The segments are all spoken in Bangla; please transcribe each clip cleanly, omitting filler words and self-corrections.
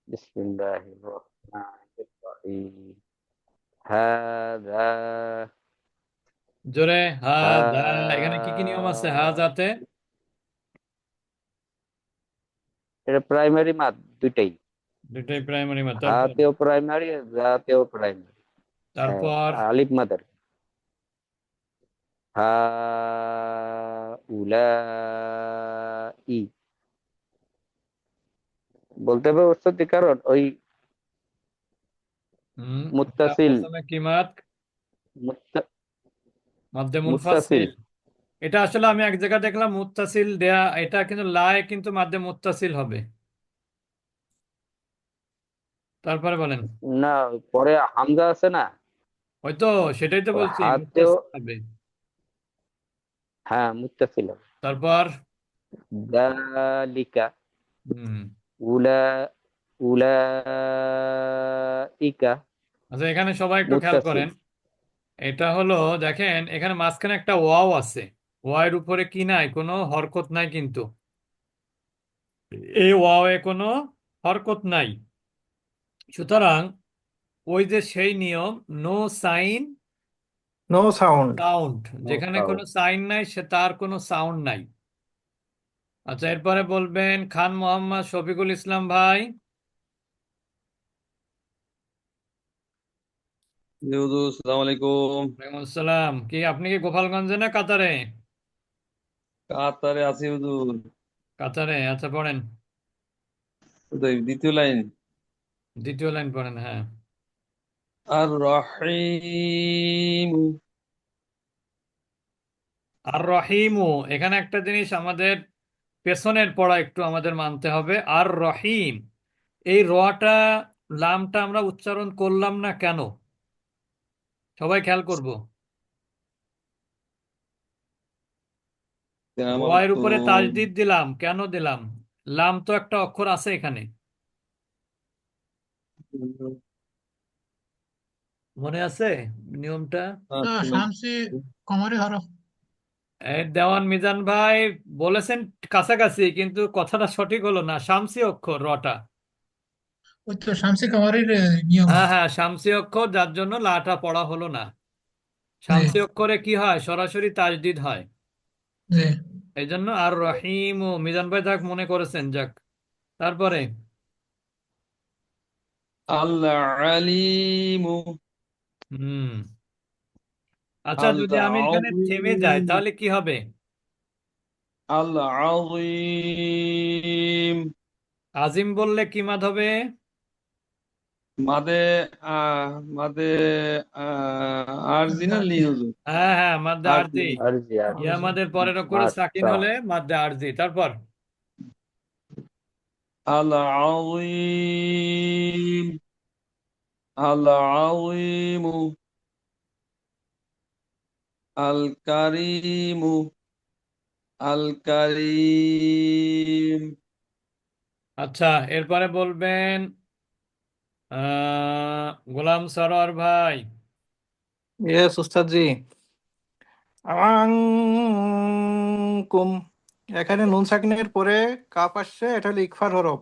বিসমিল্লাহির রহমানির রহিম। হাযা জোরে হাজা। এখানে কি কি নিয়ম আছে হা হাজাতে? এটা প্রাইমারি মাদ দুইটাই। দুটাই প্রাইমারি মাদ। তারপর হাতেও প্রাইমারি, জাতেও প্রাইমারি। তারপর আলিফ মাদার। হা উলা ই বলতে হবে ওস্তাদ, কারণ ওই এটা মুত্তাসিল প্রথমে কি মাদ? মুত্তা- মাদ্দে মুত্তাসিল। মুনফাসিল। এটা আসলে আমি এক জায়গায় দেখলাম মুত্তাসিল দেয়া, এটা কিন্তু লায় কিন্তু মাদ্দে মুত্তাসিল হবে। তারপরে বলেন। না, পরে হামজা আছে না, হয়তো সেটাই তো ওই বলছি হাতেও। মুত্তাসিল হবে। হ্যাঁ, মুত্তাসিল। তারপর যালিকা হুম উলা উলাইকা আচ্ছা, এখানে সবাই একটু খেয়াল মুত্তাসিল। করেন। এটা হলো, দেখেন এখানে মাঝখানে একটা ওয়াও আছে। ওয়াও এর উপরে কি নাই, কোনো হরকত নাই কিন্তু। এই ওয়াও এ কোনো হরকত নাই। সুতরাং ওই যে সেই নিয়ম, no sign no sound. Sound, no যেখানে কোনো সাউন্ড। সাইন নাই সে তার কোনো সাউন্ড নাই। আচ্ছা, এরপরে বলবেন খান মোহাম্মদ শফিকুল ইসলাম ভাই। জি হুজুর, আসসালামু আলাইকুম। ওয়ালাইকুম আসসালাম। কি আপনি কি গোপালগঞ্জে না কাতারে? কাতারে আছি হুজুর। কাতারে, আচ্ছা পড়েন। হুজুর, দ্বিতীয় লাইন। দ্বিতীয় লাইন পড়েন, হ্যাঁ। আর রহিম। আর রহিমু, এখানে একটা জিনিস আমাদের পেছনের পড়া একটু আমাদের মানতে হবে। আর রহিম, এই রটা লামটা আমরা উচ্চারণ করলাম না কেন? সবাই খেয়াল করব। আমার রয়ের তো উপরে তাজদিদ দিলাম, কেন দিলাম? লাম তো একটা অক্ষর আছে এখানে, মনে আছে নিয়মটা? তো শামসি কমরি হরফ। এই দেওয়ান মিজান ভাই বলেছেন কাছাকাছি, কিন্তু কথাটা সঠিক হলো না। শামসি অক্ষর রটা। ওই তো শামসি কমরির নিয়ম। হ্যাঁ হ্যাঁ, শামসি অক্ষর, যার জন্য লাটা পড়া হলো না। জি। শামসি অক্ষরে কি হয়, সরাসরি তাজদিদ হয়। জি। এই জন্য আর রহিম ও মিজান ভাই যাক মনে করেছেন, যাক। তারপরে আল্লাহ আলিম। হুম আচ্ছা, যদি আল্লাহ আমি এখানে থেমে যাই আযীম। তাহলে কি হবে? আল্লাহ আযীম। আজিম বললে কি মাদ হবে? মাদে মাদে আরজি না লি আরজি। হুজুর? হ্যাঁ হ্যাঁ, মাদ্দে আরজি। আরজি। আরজি ইয়া আরজি। মাদের পরের অক্ষরে সাকিন মাশা। হলে মাদ্দে আরজি। তারপর আল্লাহ আযীম। আল্লাহ আযীম। আল কারীম। আল কারীম। আচ্ছা, এরপরে বলবেন গোলাম সরোয়ার ভাই। ইয়েস উস্তাদ জি। আংকুম, এখানে নুন সাকিনের পরে কাপ আসছে, এটা হলো ইকফার হরফ।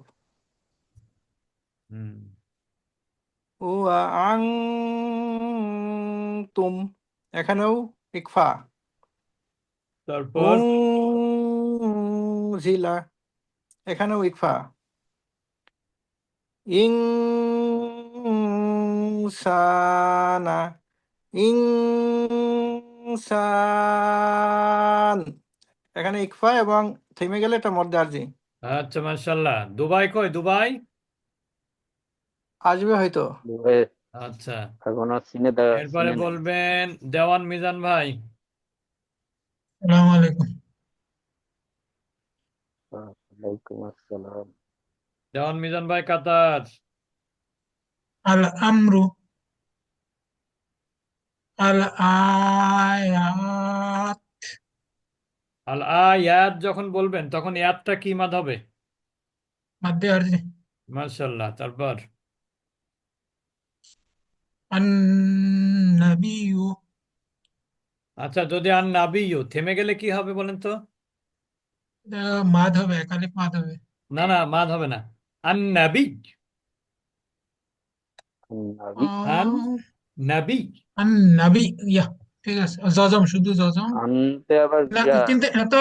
হুম ও আং তুম, এখানেও ইকফা। তারপর উং জিলা, এখানেও ইকফা। ইং সানা, ইনসান, এখানে ইকফা এবং থেমে গেলে এটা মধ্যে আরজি আচ্ছা, মাশাল্লাহ। দুবাই কই, দুবাই? আসবে হয়তো। দূরে আচ্ছা, এখনো চিনে দেওয়া এরপরে চিনে নেই। বলবেন দেওয়ান মিজান ভাই। আসসালামু আলাইকুম। ওয়ালাইকুম আসসালাম। দেওয়ান মিজান ভাই কাতার। আল আমরু, আল আয়াত, আল আয়াত যখন বলবেন তখন ইয়াতটা কি মাদ হবে? মাদ্দে আরজি। মাশাল্লাহ। তারপর আন্নাবিয়ু, আচ্ছা, যদি আর নাবিয়ু থেমে গেলে কি হবে বলেন তো? মাদ হবে, একালিফ মাদ হবে। না না, মাদ হবে না। আন নাবি। নাবি। আন আহ, নাবি। আন নাবি, ইয়া, ঠিক আছে, জজম, শুধু জজম আনতে আবার না, যা কিন্তু এত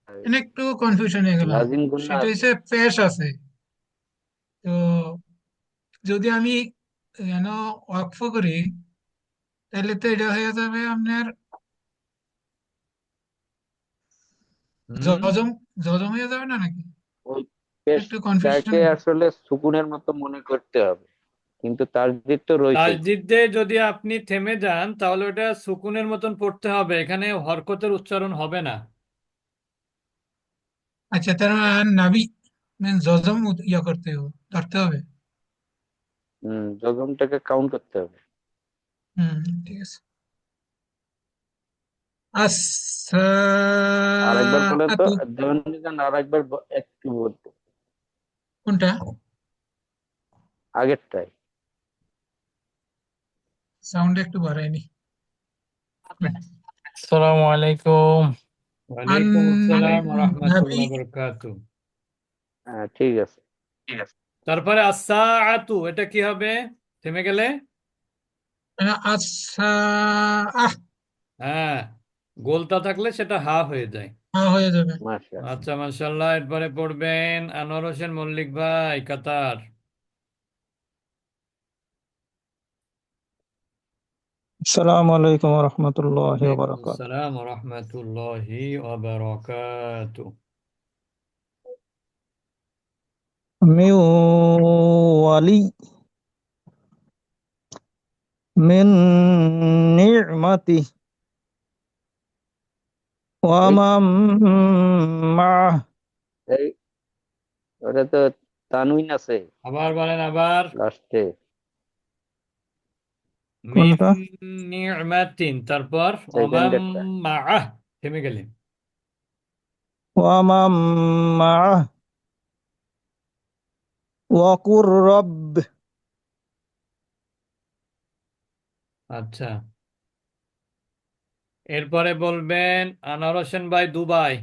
এখানে একটু কনফিউশন হয়ে গেলাম। লাজিম গুন্না সেটা আছে। হচ্ছে পেশ আছে, তো যদি আমি ওয়াকফ করি, তাহলে তো এটা হয়ে যাবে আপনার হুম। জজম, জজম হয়ে যাবে না নাকি? ওই একটু কনফিউশন। পেশটাকে আসলে সুকুনের মতো মনে করতে হবে, কিন্তু তাসদিদ তো রয়েছেই। তাসদিদে যদি আপনি থেমে যান তাহলে ওটা সুকুনের মতন পড়তে হবে, এখানে হরকতের উচ্চারণ হবে না। আচ্ছা, তার নাবি জজম ইয়া করতে হবে, ধরতে হবে। জজমটাকে কাউন্ট করতে হবে। হুম, ঠিক আছে। আরেকবার বলেন তো, আসসাআতু, দেওয়ান আরেকবার একটু বলতে, কোনটা? আগেরটাই। সাউন্ড একটু বাড়ায়নি। হুম। আসসালামু আলাইকুম। আন ওয়ালাইকুম আসসালাম ওয়া নাবি, রাহমাতুল্লাহি ওয়া বারাকাতুহু। হ্যাঁ, ঠিক আছে। তারপরে আস-সাআতু, এটা কি হবে থেমে গেলে? আচ্ছা, হ্যাঁ, গোলতা থাকলে সেটা হা হয়ে যায়। হয়ে যাবে। মাশাআল্লাহ। আচ্ছা, মাশাআল্লাহ। এরপরে পড়বেন আনোয়ার হোসেন মল্লিক ভাই, কাতার। আসসালামু আলাইকুম ওয়া রাহমাতুল্লাহি ওয়া ওয়ালাইকুম বারাকাতুহু। আসসালাম ওয়া রাহমাতুল্লাহি ওয়া বারাকাতুহু। মিন ওয়ালি মিন নি'মাতি ওয়া এই মান মা'হ। এই ওটা তো তানউইন আছে আবার বলেন, আবার। লাস্টে। মিন কোনটা? নি'মাতিন, তারপর সেকেন্ড ওমাম একটা। মাআহ, থেমে গেলেন। ওয়া মান মা'হ ওয়া কুর রব্ব। আচ্ছা, এরপরে বলবেন আনোয়ার হোসেন ভাই, দুবাই।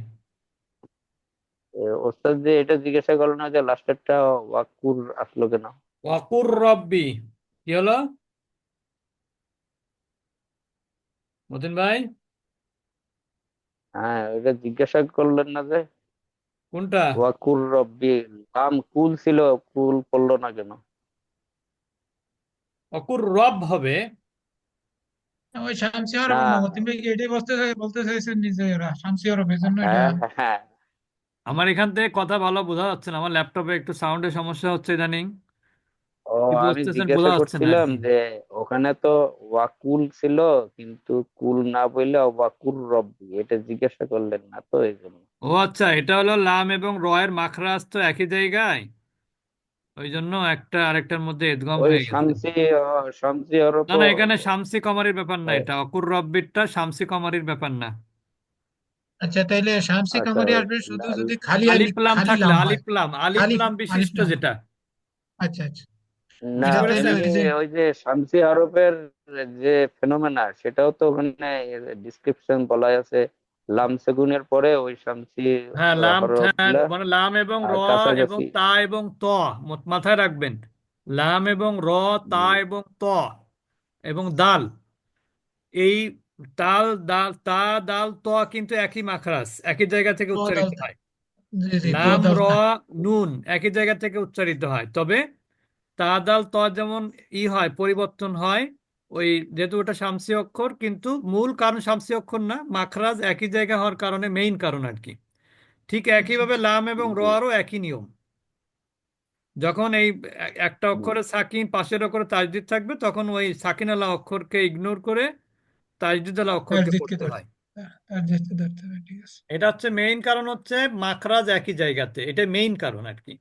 ওস্তাদ যে এটা জিজ্ঞাসা করলো না যে লাস্টেরটা ওয়াকুর আসলো কেন? ওয়াকুর রব্বি, কি হলো মতিন ভাই? হ্যাঁ, এটা জিজ্ঞাসা করলেন না যে কোনটা? ওয়াকুর রব্বি, লাম কুল ছিল, কুল পড়লো না কেন? ওয়াকুর রব হবে। ওই শামসি না। আরব মতিন ভাই কি এটাই বলতে চাইছেন নিজে, ওরা শামসি আরবের জন্য এটা। হ্যাঁ, হ্যাঁ, আমার এখান থেকে কথা ভালো বোঝা যাচ্ছে না, আমার ল্যাপটপে একটু সাউন্ডের সমস্যা হচ্ছে ইদানিং। ও, কি আমি বুঝতেছেন জিজ্ঞাসা বোঝা যাচ্ছে না আর করছিলাম কি। যে ওখানে তো ওয়াকুল ছিল, কিন্তু কুল না বললে ওয়াকুর রব্বি, এটা জিজ্ঞাসা করলেন না তো এই জন্য। ও আচ্ছা, এটা হলো লাম এবং র এর মাখরাজ তো একই জায়গায়, ওই জন্য একটা আরেকটার মধ্যে ইদগম ওই হয়ে গেছে। শামসি ওরও না তো। না, এখানে শামসি কমারির ব্যাপার না, আহ, এটা অকুর রব্বিরটা শামসি কমারির ব্যাপার না। আচ্ছা, তাইলে শামসি আচ্ছা, কামারি আসবে শুধু লাল। যদি খালি আলিফ লাম খালি থাকলে, লাম হয়। আলিফ লাম, আলিফ আলিফ লাম আলিফ বিশিষ্ট লাম হয়। যেটা। আচ্ছা আচ্ছা, না, বুঝতে এটা তাইলে পেরেছেন? ওই যে, ওই যে শামসি আরবের যে ফেনোমেনা, সেটাও তো ওখানে ডিসক্রিপশন বলা আছে। লাম সেগুনের পরে ওই শামসি হ্যাঁ, লাম, হরফ হ্যাঁ, গুলা মানে লাম এবং র আর এবং কাছাকাছি। তা এবং ত, মাথায় রাখবেন। লাম এবং র, তা হুম, এবং ত এবং দাল, এই তাল দাল তা দাল ত কিন্তু একই মাখরাজ, একই জায়গা থেকে তোয়াদাল, উচ্চারিত হয়। জি জি, লাম তোয়াদাল র তা। নুন একই জায়গা থেকে উচ্চারিত হয়, তবে তা দাল ত যেমন হয়, পরিবর্তন হয়। ওই যেহেতু ওটা শামসি অক্ষর, কিন্তু মূল কারণ শামসি অক্ষর না, মাখরাজ একই জায়গা হওয়ার কারণে মেইন কারণ আর কি। ঠিক আচ্ছা একইভাবে আচ্ছা। লাম এবং র জি। আরও একই নিয়ম। যখন এই একটা হুম, অক্ষরে সাকিন, পাশের অক্ষরে তাজদিদ থাকবে, তখন ওই সাকিন আলা অক্ষরকে ইগনোর করে তাজদিদ আলা অক্ষরকে তারজিদকে পড়তে ধরতে, হয়। তারজিদকে ধরতে হবে, ঠিক আছে। এটা হচ্ছে মেইন কারণ, হচ্ছে মাখরাজ একই জায়গাতে, এটা মেইন কারণ আর কি।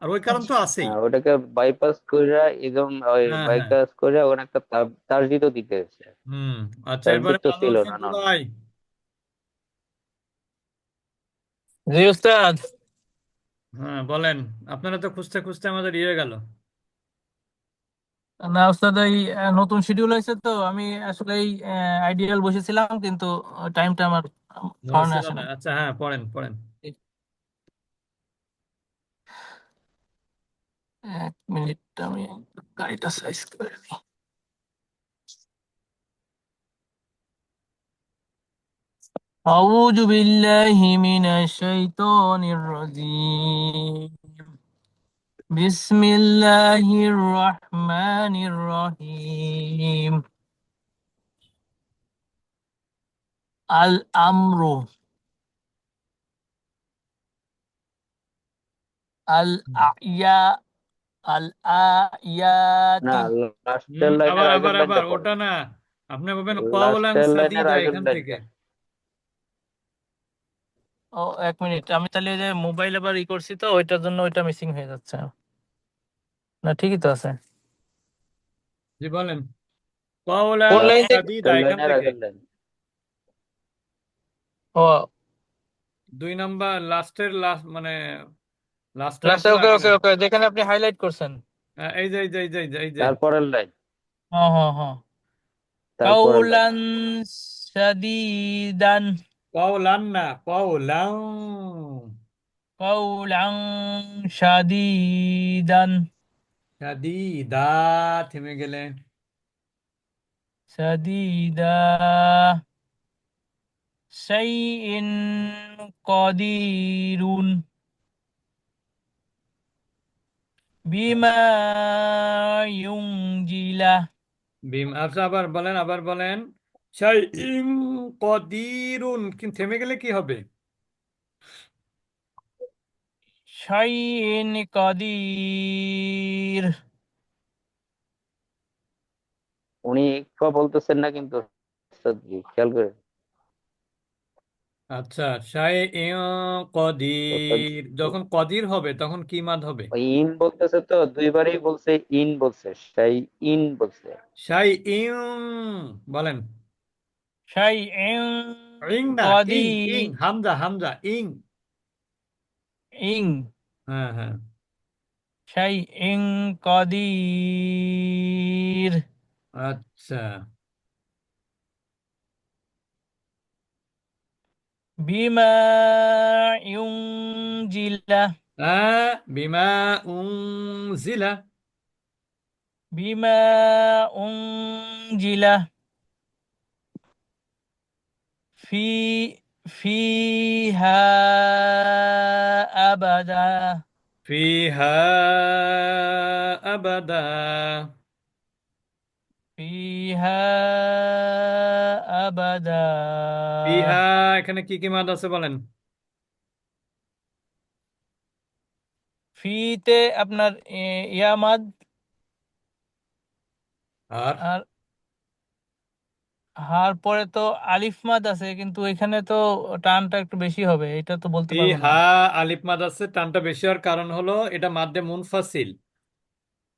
আর ওই কারণ আচ্ছা তো আছেই। হ্যাঁ, ওটাকে বাইপাস করে, একদম ওই হ্যাঁ হ্যাঁ। বাইপাস করে ওখানে একটা তাসদিদও দিতে হয়েছে। হুম। আচ্ছা, তাসদিদ এরপরে তো আনোয়ার ছিল হোসেন না নন। দুবাই। জি উস্তাদ। হ্যাঁ, বলেন। আপনারা তো খুঁজতে খুঁজতে আমাদের ইয়ে গেল। না উস্তাদ, এই নতুন শিডিউল হয়েছে তো আমি আসলে এই আইডিয়াল বসেছিলাম, কিন্তু টাইমটা আমার স্মরণে ছিল আসে না, নাই। আচ্ছা, হ্যাঁ, পড়েন পড়েন। এক মিনিট, আমি গাড়িটা সাইজ করে নিই। أعوذ بالله من الشيطان الرجيم. بسم الله الرحمن الرحيم. الأمر الأعياء الآيات না, লাস্টের লাইনের আবার আগের আবার লাইনটা আবার পড়েন। ওটা না, আপনি বলবেন কওলান লাস্টের লাইনের সাদিদা আগের এখান থেকে। লাইনটা। ও এক মিনিট, আমি তাহলে যে মোবাইল আবার ই করছি তো ওইটার জন্য ওইটা মিসিং হয়ে যাচ্ছে। না ঠিকই তো আছে। জি বলেন, কওলান কোন লাইন থেকে? সাদিদা লাস্টের এখান লাইনের থেকে। আগের লাইন। ও 2 নাম্বার লাস্টের লাস্ট মানে লাস্টের লাস্টে, অংশের ওকে আগে ওকে লাইন। ওকে, যেখানে আপনি হাইলাইট করছেন। এই যে এই যে এই যে এই যে এই যে তারপরের লাইন। হ্যাঁ হ্যাঁ হ্যাঁ। তারপরের লাইন। কাউলান সাদিদান, কওলান না কওলান। কাউলান সাদিদান, সাদিদা থেমে গেলেন। সাদিদা, শাইইন কাদিরুন, বিমা ইউনজিলা, আচ্ছা আবার বলেন আবার বলেন। শাইইন কদিরুন, কিন্তু থেমে গেলে কি হবে? শাইইন কাদির। উনি ক বলতেছেন না কিন্তু, উস্তাদ জি, খেয়াল করে। আচ্ছা, শাইইন উস্তাদ কদির, যখন কদির হবে তখন কি মাদ হবে? ওই ইন বলতেছে তো, দুইবারই বলছে, ইন বলছে, সেই ইন বলছে। শাইইন বলেন। শাইইন ইং না, ইং ইং, কাদির, হামজা হামজা, ইং। ইং, হ্যাঁ হ্যাঁ। শাইইন কাদির, আচ্ছা, বিমা ইউনজিলা, বিমা উনজিলা। বিমা উনজিলা, ফি ফিহা আবাদা, ফিহা আবাদা। ফিহা আবাদা। ফিহা, এখানে কি কি মাদ আছে বলেন? ফিতে আপনার ইয়ামাদ, আর আর হার পরে তো আলিফ মাদ আছে, কিন্তু এখানে তো টানটা একটু বেশি হবে, এটা তো বলতে পারবো না। ফিহা আলিফ মাদ আছে, টানটা বেশি হওয়ার কারণ হলো এটা মাদ্দে মুনফাসিল।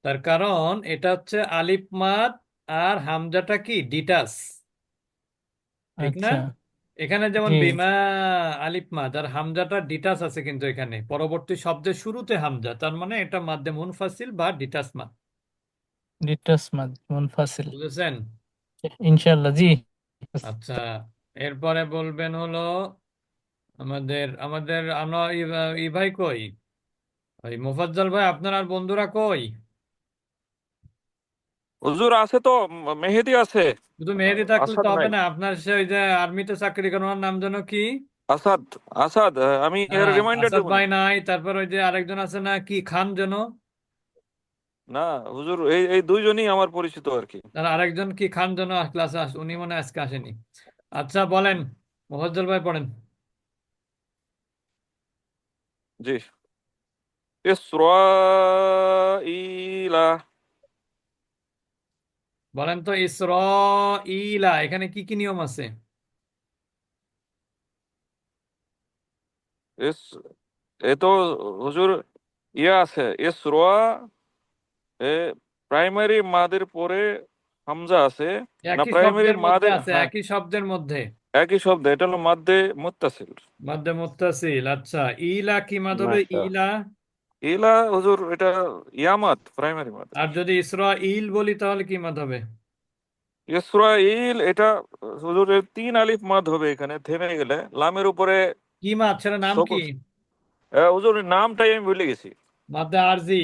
তার কারণ এটা হচ্ছে আলিফ মাদ আর হামজাটা কি ডিটাস, ঠিক না? আচ্ছা, এখানে যেমন জি, বিমা আলিফ মাদ আর হামজাটা ডিটাস আছে, কিন্তু এখানে পরবর্তী শব্দের শুরুতে হামজা, তার মানে এটা মাদ্দে মুনফাসিল বা ডিটাস মাদ। ডিটাস মাদ মুনফাসিল। বুঝেছেন? ইনশাআল্লাহ, জি। আচ্ছা, এরপরে বলবেন হলো আমাদের আমাদের আমরা ই ভাই কই, ওই মোফাজ্জল ভাই, আপনার আর বন্ধুরা কই? হুজুর আছে তো, মেহেদি আছে, শুধু মেহেদি থাকলে আসাদ তো হবে নাই। না, আপনার সে ওই যে আর্মিতে চাকরি করেন, ওনার নাম যেন কি? আসাদ, আসাদ, আমি এর হ্যাঁ, রিমাইন্ডার আসাদ দেব নি। ভাই নাই, তারপর ওই যে আরেকজন আছে না, কি খান যেন? না হুজুর, এই এই দুইজনই আমার পরিচিত আর কি। আর আরেকজন কি খান যেন ক্লাসে উনি মনে হয় আজকে আসেনি। আচ্ছা বলেন, মোফাজ্জল ভাই পড়েন। জি। ইসরাঈলা। বলেন তো, ইসরাঈলা এখানে কি কি নিয়ম আছে? ইস, এ তো হুজুর ইয়া আছে, ইসরা, এ প্রাইমারি মাদের পরে হামজা আছে। না, একই প্রাইমারি শব্দের মধ্যে মাদের, আছে, হ্যাঁ, একই শব্দের মধ্যে একই শব্দ, এটা হলো মাদ্দে মুত্তাসিল। মাদ্দে মুত্তাসিল। আচ্ছা, ইলা কি মাদ হবে? মাশা। ইলা। ইলা হুজুর এটা ইয়ামাত, প্রাইমারি মাদ। আর যদি ইসরাঈল বলি তাহলে কি মাদ হবে? ইসরাইল এটা হুজুর এর 3 আলিফ মাদ হবে এখানে, থেমে গেলে লামের উপরে কি মাদ, সেটা নাম কি? হুজুর নামটাই আমি ভুলে গেছি। মাদ্দে আরজি।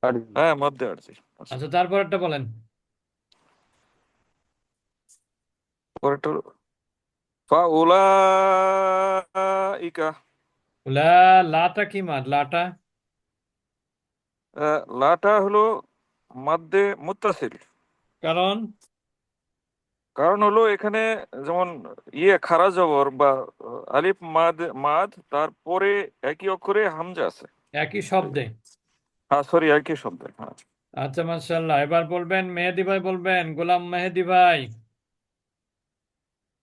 আরজি। হ্যাঁ মধ্যে আরজি। আচ্ছা আচ্ছা তারপরটা বলেন। পরেরটা হলো ফাউলাইকা। লাটা কি মাদ লাটা? লাটা হলো মাদ্দে মুত্তাসিল। কারণ কারণ হলো এখানে যেমন খারা জবর বা আলিফ মাদ মাদ তারপরে একই অক্ষরে হামজা আছে। একই শব্দে। হ্যাঁ সরি একই শব্দে। হ্যাঁ আচ্ছা মাশাআল্লাহ, এবার বলবেন মেহেদি ভাই, বলবেন গোলাম মেহেদি ভাই।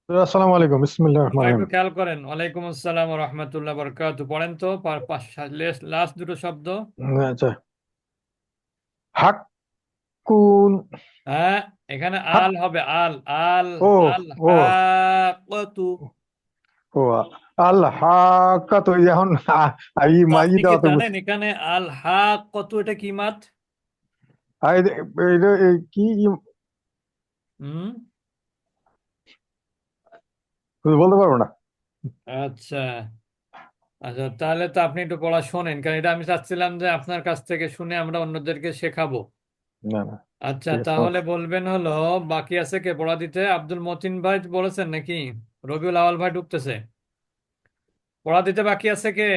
আসসালামু আলাইকুম, বিসমিল্লাহ রহমান একটু রহিম। খেয়াল করেন। ওয়ালাইকুম আসসালাম ওয়া রাহমাতুল্লাহ বারাকাতু। পড়েন তো লাস্ট দুটো শব্দ। আচ্ছা, হাক্কুন। হ্যাঁ, এখানে হাক আল হবে, আল আল ও আল ও হাক্কাতু। ও আল হাক্কা, তো এখন আই তো মাই আপনি কি দাও তো জানেন এখানে আল হাক্কাতু এটা কি মাদ? আই কি হুম, বলতে পারবো না। আচ্ছা আচ্ছা, তাহলে তো আপনি একটু পড়া শোনেন, কারণ এটা আমি চাচ্ছিলাম যে আপনার কাছ থেকে শুনে আমরা অন্যদেরকে শেখাবো। না না, আচ্ছা ঠিক আছে, তাহলে সমস্যা। বলবেন হলো, বাকি আছে কে পড়া দিতে? আব্দুল মতিন ভাই বলেছেন নাকি? রবিউল আওয়াল ভাই ঢুকতেছে। পড়া দিতে বাকি আছে কে?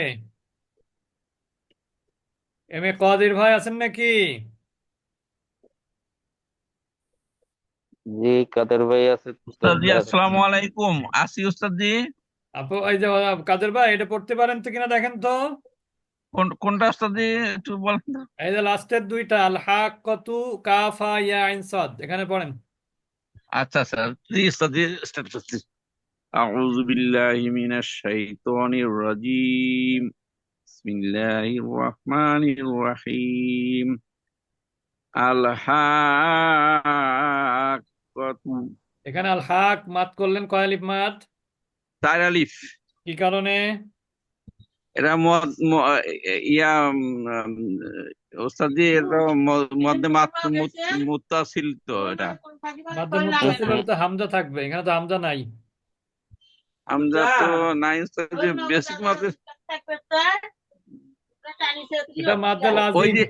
এম এ কাদির ভাই আছেন নাকি? জি কাদের ভাই আছে তো, উস্তাদ জি, আসসালামু আলাইকুম। আসি উস্তাদ জি। আপু এই যে কাদের ভাই, এটা পড়তে পারেন তো কিনা দেখেন তো। কোনটা উস্তাদ জি, একটু বলেন তো। এই যে লাস্টের দুইটা, আল হাক্কাতু কাফা ইয়া আইন সাদ, এখানে পড়েন। আচ্ছা আচ্ছা, জি উস্তাদ জি, স্টার্ট করছি। আউযু বিল্লাহি মিনাশ শাইতানির রাজীম। বিসমিল্লাহির রহমানির রহিম। আল হাক্কাতু। এখানে আল হাক মাত করলেন কয় আলিফ মাত? 4 আলিফ। কি কারণে? এটা ইয়া উস্তাদ জি, এটা মধ্যে মাত্র মুত্তাসিল, তো এটা মাদ্দে মুত্তাসিল হলে তো হামজা থাকবে, এখানে তো হামজা নাই। আমরা তো নাই উস্তাদ জি, বেসিক মাত্র। এটা মাদ্দে ওই লাজিম। যে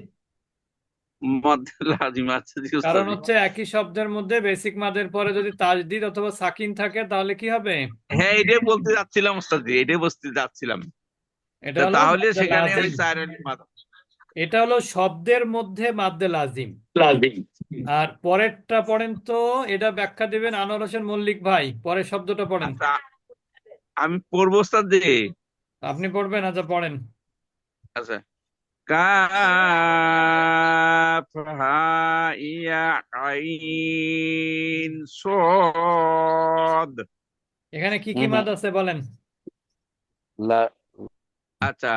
মধ্যে লাজিম আছে জি কারণ উস্তাদ জি। হচ্ছে একই শব্দের মধ্যে বেসিক মাদের পরে যদি তাজদিদ অথবা সাকিন থাকে তাহলে কি হবে? হ্যাঁ, এটাই বলতে যাচ্ছিলাম উস্তাদ জি, এটাই বলতে যাচ্ছিলাম। এটা হলো তাহলে মাদ্দে সেখানে ওই লাজিম। 4 আলিফ মাত্র। এটা হলো শব্দের মধ্যে মাদ্দে লাজিম। লাজিম। আর পরেরটা পড়েন তো, এটা ব্যাখ্যা দিবেন আনোয়ার হোসেন মল্লিক ভাই। পরের শব্দটা পড়েন। আচ্ছা, আমি পড়বো উস্তাদ জি। আপনি পড়বেন? আচ্ছা পড়েন। আচ্ছা, কাফ হা ইয়া আইন সদ। এখানে কি কি মাদ আছে বলেন। আচ্ছা,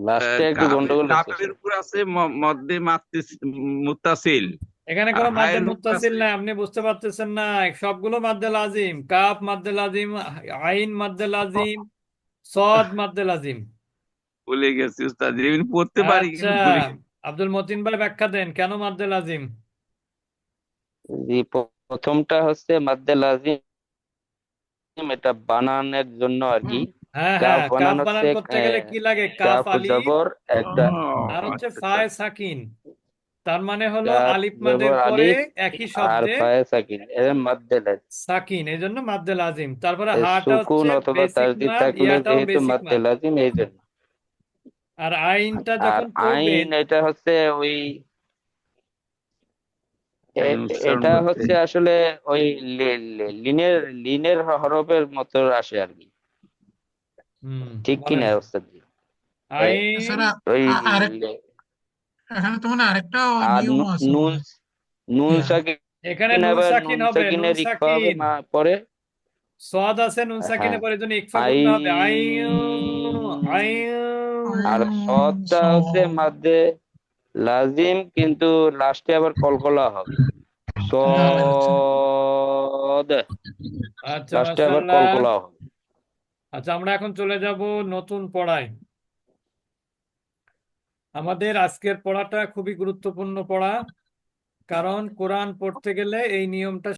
লাস্টে একটু গন্ডগোল হচ্ছে কাফের উপর আছে মধ্যে মুত্তাসিল। এখানে আর কোনো মাদ্দে হায়ের উপর মুত্তাসিল আছে। নাই, আপনি বুঝতে পারতেছেন না। সবগুলো মাদ্দে লাজিম। কাফ মাদ্দে লাজিম, আইন মাদ্দে লাজিম, সদ মাদ্দে লাজিম। ভুলে গেছি উস্তাদ জি, আমি পড়তে পারি আচ্ছা, কিন্তু ভুলে গেছি। আব্দুল মতিন ভাই ব্যাখ্যা দেন কেন মাদ্দে লাজিম। জি প্রথমটা হচ্ছে মাদ্দে লাজিম, এটা বানানের জন্য আর কি। হ্যাঁ কাফ হ্যাঁ, কাফ বানান বানান হচ্ছে করতে গেলে কি লাগে? কাফ কাফ আলিফ জবর একটা, আর হচ্ছে আচ্ছা আচ্ছা। ফায়ে সাকিন। তার মানে হলো কাফ আলিফ মাদের জবর পরে আলিফ একই আর শব্দে ফায়ে সাকিন, এর মাদ্দে লাজিম। সাকিন, এই জন্য মাদ্দে লাজিম। তারপরে এর হাটা সুকুন হচ্ছে অথবা বেসিক তাসদিদ মাদ, থাকলে ইয়াটাও যেহেতু বেসিক মাদ্দে মাদ। লাজিম এই জন্য। আর আইনটা আর যখন আইন পড়বেন, এটা হচ্ছে ওই আইন উচ্চারণ এটা করতে। হচ্ছে আসলে ওই লিনের লিনের হরফের মতো আসে আর কি, ঠিক বলেন। কিনা ওস্তাদ জি? আইন এছাড়া ওই আরেক এখানে তো মানে আরেকটা আর নিয়ম আছে মনে নুন হয়। নুন ইয়া এখানে সাকিন, নুন আবার সাকিন নুন হবে, নুন সাকিনের ইকফা হবে সাকিন। পরে। সদ আছে নুন সাকিনের হ্যাঁ পরে, জন্য ইকফা করতে হবে। আইন আইন। আর আইন। সদটা হচ্ছে মাদ্দে লাজিম, কিন্তু লাস্টে আবার কলকলা হবে, আচ্ছা সদ, আচ্ছা লাস্টে আবার মাশাআল্লাহ। কলকলা হবে। আচ্ছা আমরা এখন চলে যাব নতুন পড়ায়। আমাদের আজকের পড়াটা খুবই গুরুত্বপূর্ণ পড়া, কারণ কোরআন পড়তে গেলে এই নিয়মটা